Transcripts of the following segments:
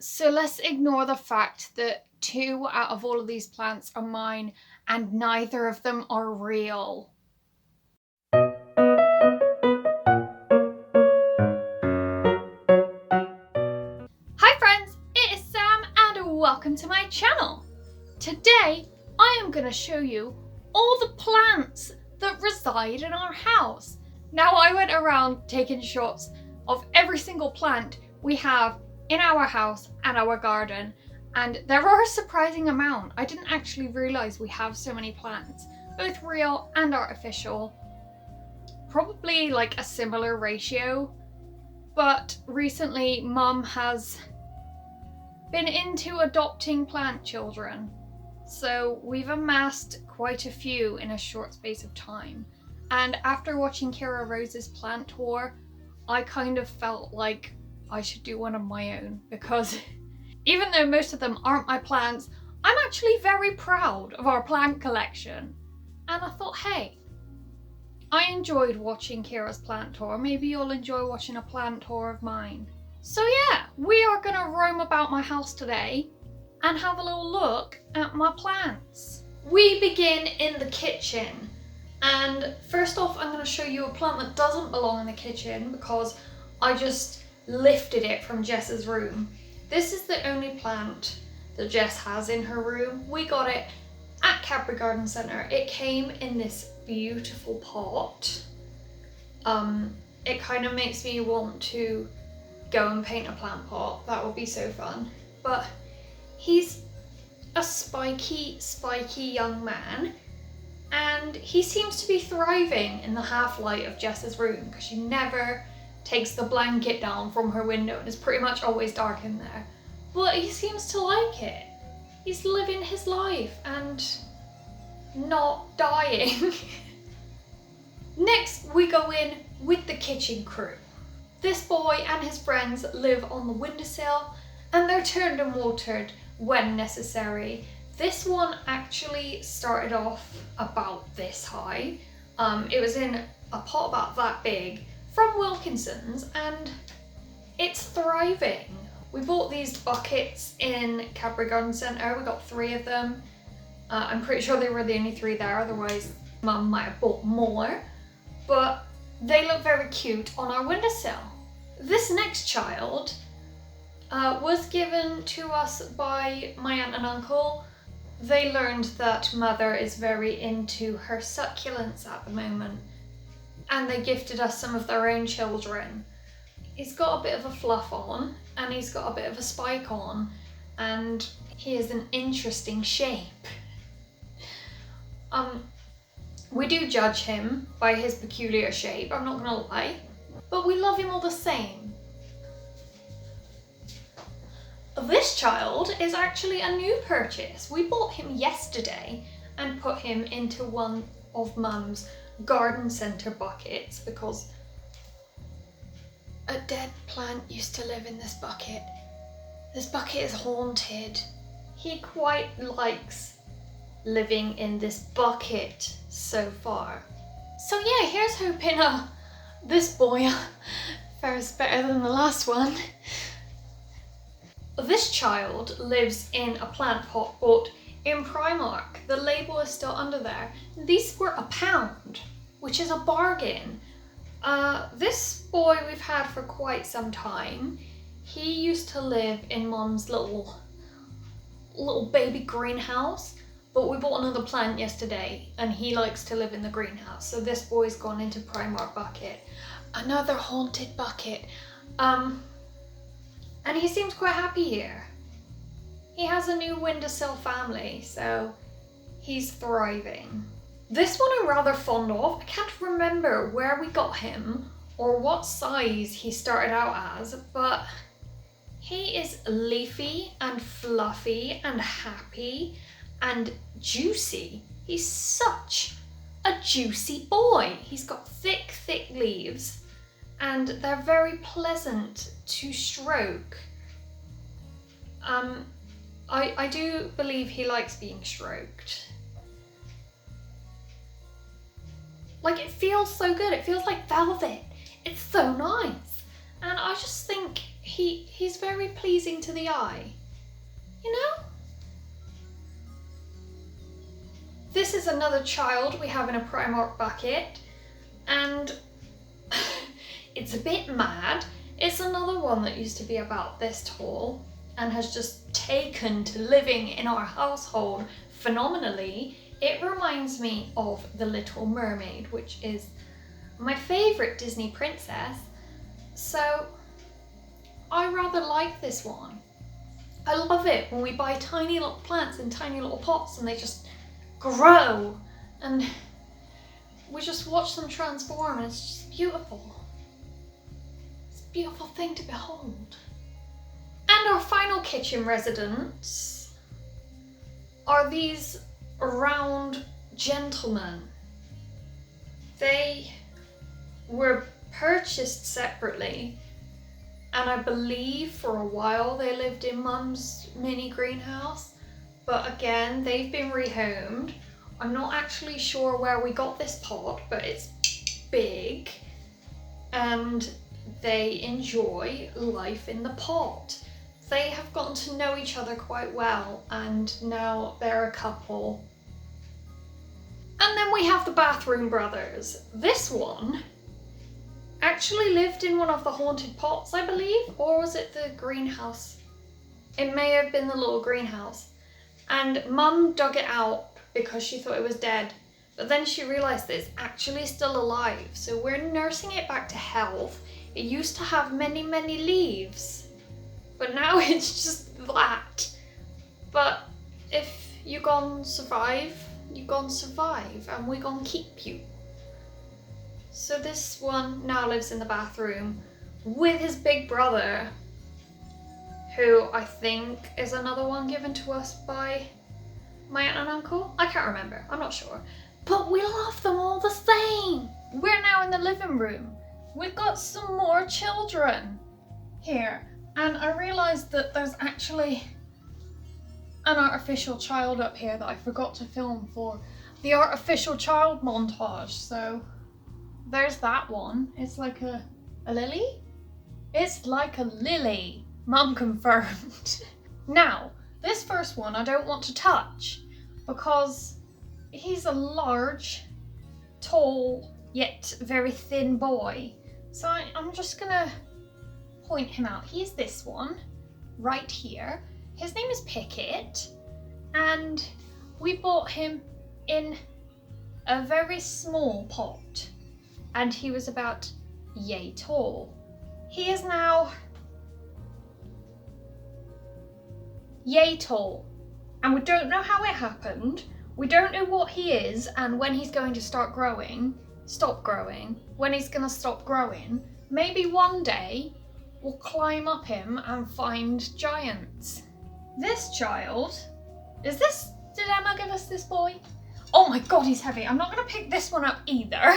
So let's ignore the fact that 2 out of all of these plants are mine and neither of them are real. Hi friends, it is Sam and welcome to my channel. Today I am going to show you all the plants that reside in our house. Now I went around taking shots of every single plant we have in our house and our garden, and there are a surprising amount. I didn't actually realise we have so many plants, both real and artificial. Probably like a similar ratio, but recently Mum has been into adopting plant children, so we've amassed quite a few in a short space of time. And after watching Kira Rose's plant tour, I kind of felt like I should do one of my own, because even though most of them aren't my plants, I'm actually very proud of our plant collection. And I thought, hey, I enjoyed watching Kira's plant tour, maybe you'll enjoy watching a plant tour of mine. So yeah, we are gonna roam about my house today and have a little look at my plants. We begin in the kitchen, and first off I'm gonna show you a plant that doesn't belong in the kitchen because I just lifted it from Jess's room. This is the only plant that Jess has in her room. We got it at Cadbury Garden Centre. It came in this beautiful pot. It kind of makes me want to go and paint a plant pot. That would be so fun. But he's a spiky young man, and he seems to be thriving in the half light of Jess's room because she never takes the blanket down from her window and it's pretty much always dark in there. But he seems to like it. He's living his life and not dying. Next we go in with the kitchen crew. This boy and his friends live on the windowsill and they're turned and watered when necessary. This one actually started off about this high. It was in a pot about that big from Wilkinson's and it's thriving. We bought these buckets in Cadbury Garden Centre. We got 3 of them. I'm pretty sure they were the only 3 there, otherwise Mum might have bought more. But they look very cute on our windowsill. This next child was given to us by my aunt and uncle. They learned that Mother is very into her succulents at the moment, and they gifted us some of their own children. He's got a bit of a fluff on and he's got a bit of a spike on, and he is an interesting shape. We do judge him by his peculiar shape, I'm not gonna lie, but we love him all the same. This child is actually a new purchase. We bought him yesterday and put him into one of Mum's garden centre buckets because a dead plant used to live in this bucket. This bucket is haunted. He quite likes living in this bucket so far. So yeah, here's hoping this boy fares better than the last one. This child lives in a plant pot bought in Primark. The label is still under there. These were £1, which is a bargain. This boy we've had for quite some time. He used to live in Mum's little baby greenhouse, but we bought another plant yesterday and he likes to live in the greenhouse. So this boy's gone into Primark bucket. Another haunted bucket. And he seems quite happy here. He has a new windowsill family, so he's thriving. This one I'm rather fond of. I can't remember where we got him or what size he started out as, but he is leafy and fluffy and happy and juicy. He's such a juicy boy. He's got thick leaves and they're very pleasant to stroke. I do believe he likes being stroked. Like, it feels so good. It feels like velvet. It's so nice. And I just think he's very pleasing to the eye, you know? This is another child we have in a Primark bucket, and it's a bit mad. It's another one that used to be about this tall and has just taken to living in our household phenomenally. It reminds me of The Little Mermaid, which is my favourite Disney princess. So I rather like this one. I love it when we buy tiny little plants in tiny little pots and they just grow and we just watch them transform, and it's just beautiful. It's a beautiful thing to behold. And our final kitchen residents are these round gentlemen. They were purchased separately, and I believe for a while they lived in Mum's mini greenhouse, but again they've been rehomed. I'm not actually sure where we got this pot, but it's big and they enjoy life in the pot. They have gotten to know each other quite well and now they're a couple. And then we have the bathroom brothers. This one actually lived in one of the haunted pots, I believe, or was it the greenhouse? It may have been the little greenhouse. And Mum dug it out because she thought it was dead, but then she realised that it's actually still alive, so we're nursing it back to health. It used to have many, many leaves, but now it's just that. But if you gon' survive, you gon' survive, and we gon' keep you. So this one now lives in the bathroom with his big brother, who I think is another one given to us by my aunt and uncle. I can't remember, I'm not sure. But we love them all the same. We're now in the living room. We've got some more children here. And I realised that there's actually an artificial child up here that I forgot to film for the artificial child montage. So there's that one. It's like a lily? It's like a lily. Mum confirmed. Now, this first one I don't want to touch because he's a large, tall, yet very thin boy. So I'm just gonna point him out. He's this one, right here. His name is Pickett, and we bought him in a very small pot, and he was about yay tall. He is now yay tall, and we don't know how it happened. We don't know what he is and when he's going to stop growing, when he's going to stop growing. Maybe one day we'll climb up him and find giants. This child, did Emma give us this boy? Oh my god, he's heavy. I'm not going to pick this one up either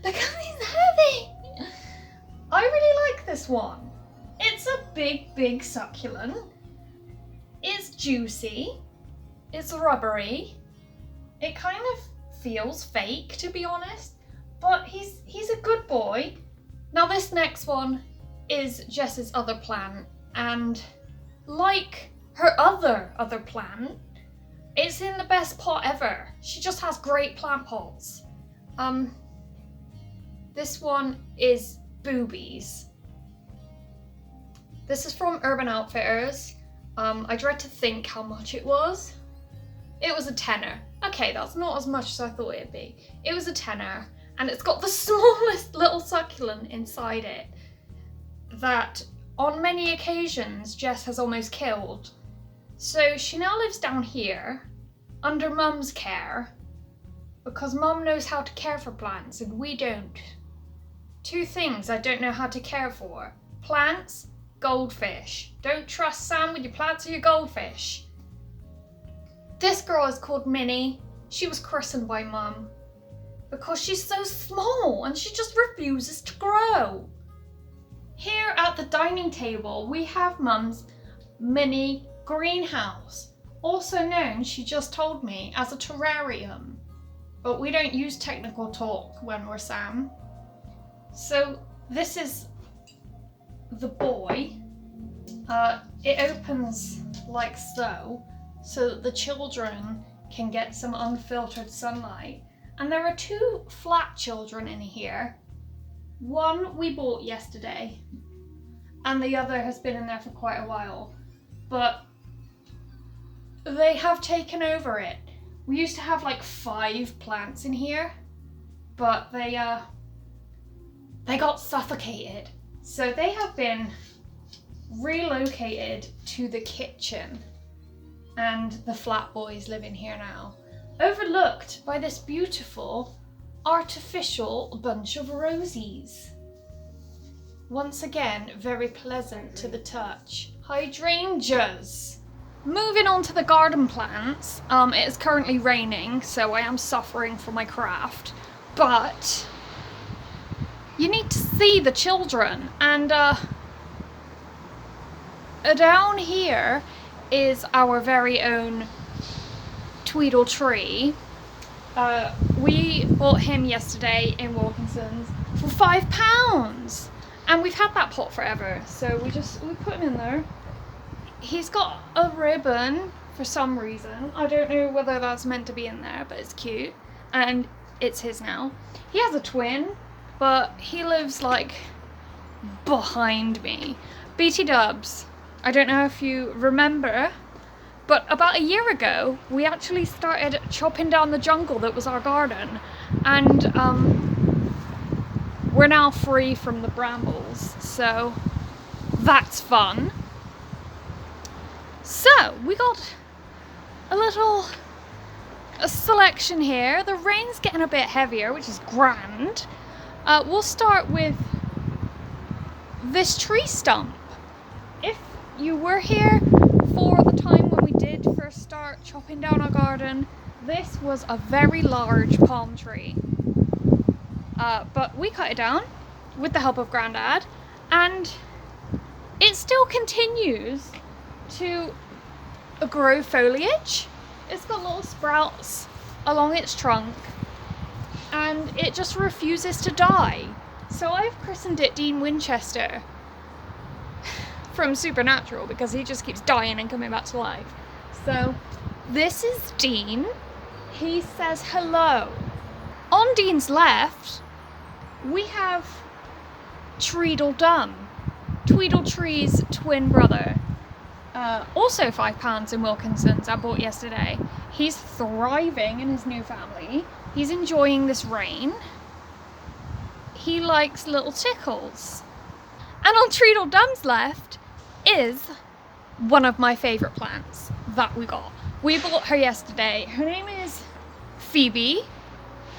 because he's heavy. I really like this one. It's a big succulent. It's juicy, it's rubbery, it kind of feels fake, to be honest, but he's a good boy. Now this next one is Jess's other plant, and like her other plant, it's in the best pot ever. She just has great plant pots. This one is Boobies. This is from Urban Outfitters. I dread to think how much it was. It was a tenner. Okay, that's not as much as I thought it'd be. It was a tenner, and it's got the smallest little succulent inside it that on many occasions Jess has almost killed. So she now lives down here under Mum's care because Mum knows how to care for plants and we don't. Two things I don't know how to care for: plants, goldfish. Don't trust Sam with your plants or your goldfish. This girl is called Minnie. She was christened by Mum because she's so small and she just refuses to grow. Here at the dining table we have Mum's mini greenhouse, also known, she just told me, as a terrarium, but we don't use technical talk when we're Sam. So this is the boy, It opens like so that the children can get some unfiltered sunlight. And there are two flat children in here. One we bought yesterday, and the other has been in there for quite a while. But they have taken over it. We used to have like 5 plants in here, but they got suffocated. So they have been relocated to the kitchen, and the flat boys live in here now, overlooked by this beautiful artificial bunch of rosies. Once again, very pleasant to the touch. Hydrangeas. Moving on to the garden plants, it is currently raining, so I am suffering for my craft, but you need to see the children, and down here is our very own Tweedle tree. We bought him yesterday in Wilkinson's for £5, and we've had that pot forever, so we put him in there. He's got a ribbon for some reason. I don't know whether that's meant to be in there, but it's cute, and it's his now. He has a twin, but he lives like behind me. BT Dubs, I don't know if you remember, but about a year ago we actually started chopping down the jungle that was our garden, and we're now free from the brambles, so that's fun. So we got a selection here. The rain's getting a bit heavier, which is grand. We'll start with this tree stump. If you were here for the time when we did first start chopping down our garden, this was a very large palm tree. But we cut it down with the help of Grandad, and it still continues to grow foliage. It's got little sprouts along its trunk, and it just refuses to die. So I've christened it Dean Winchester from Supernatural, because he just keeps dying and coming back to life. So this is Dean. He says hello. On Dean's left, we have Tweedledum, Tweedletree's twin brother. Also £5 in Wilkinson's, I bought yesterday. He's thriving in his new family. He's enjoying this rain. He likes little tickles. And on Tweedledum's left is one of my favourite plants that we got. We bought her yesterday. Her name is Phoebe,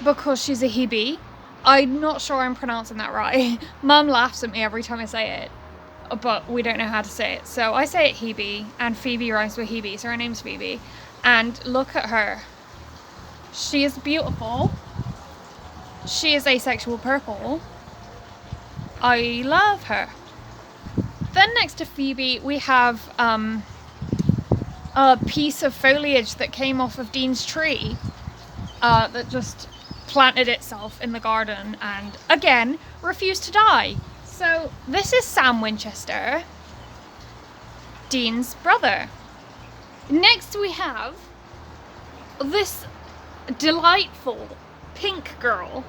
because she's a Hebe. I'm not sure I'm pronouncing that right. Mum laughs at me every time I say it, but we don't know how to say it. So I say it Hebe, and Phoebe rhymes with Hebe, so her name's Phoebe. And look at her. She is beautiful. She is asexual purple. I love her. Then next to Phoebe, we have a piece of foliage that came off of Dean's tree that just planted itself in the garden and again refused to die. So this is Sam Winchester, Dean's brother. Next we have this delightful pink girl.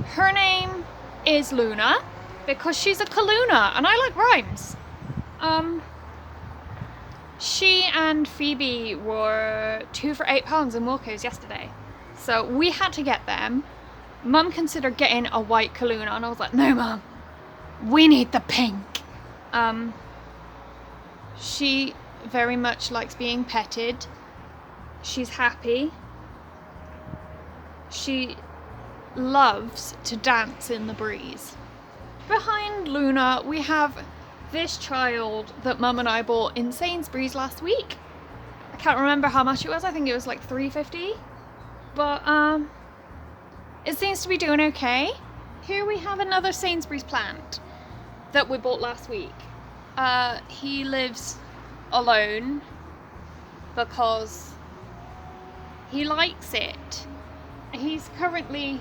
Her name is Luna, because she's a Kaluna, and I like rhymes. She and Phoebe were 2 for £8 in Wilco's yesterday, so we had to get them. Mum considered getting a white Kaluna, and I was like, no Mum, we need the pink. She very much likes being petted. She's happy. She loves to dance in the breeze. Behind Luna, we have this child that Mum and I bought in Sainsbury's last week. I can't remember how much it was. I think it was like £3.50. But it seems to be doing okay. Here we have another Sainsbury's plant that we bought last week. He lives alone because he likes it. He's currently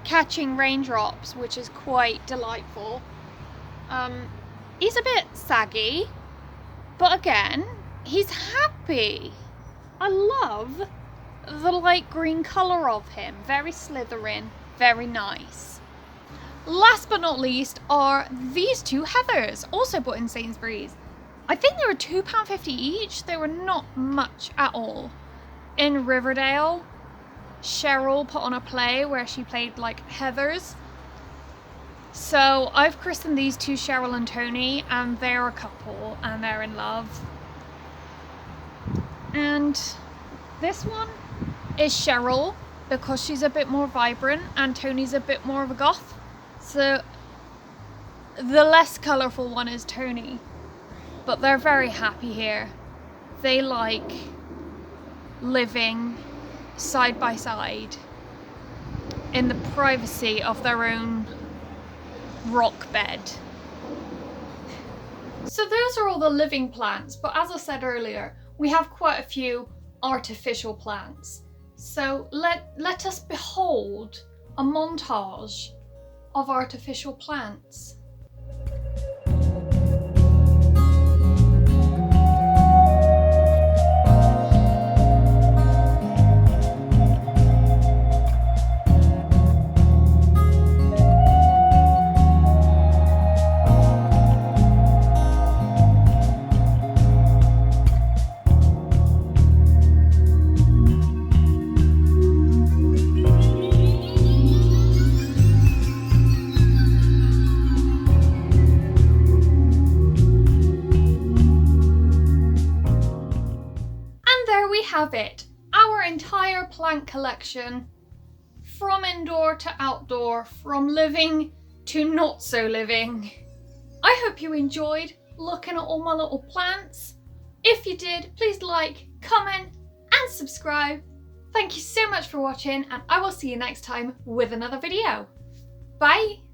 catching raindrops, which is quite delightful. He's a bit saggy, but again, he's happy. I love the light green colour of him. Very Slytherin, very nice. Last but not least are these two heathers, also bought in Sainsbury's. I think they were £2.50 each. They were not much at all. In Riverdale, Cheryl put on a play where she played like heathers. So I've christened these two Cheryl and Tony, and they're a couple and they're in love. And this one is Cheryl because she's a bit more vibrant and Tony's a bit more of a goth. So the less colourful one is Tony, but they're very happy here. They like living side by side in the privacy of their own rock bed. So those are all the living plants, but as I said earlier, we have quite a few artificial plants. So let us behold a montage of artificial plants. Have it, our entire plant collection, from indoor to outdoor, from living to not so living. I hope you enjoyed looking at all my little plants. If you did, please like, comment and subscribe. Thank you so much for watching, and I will see you next time with another video. Bye!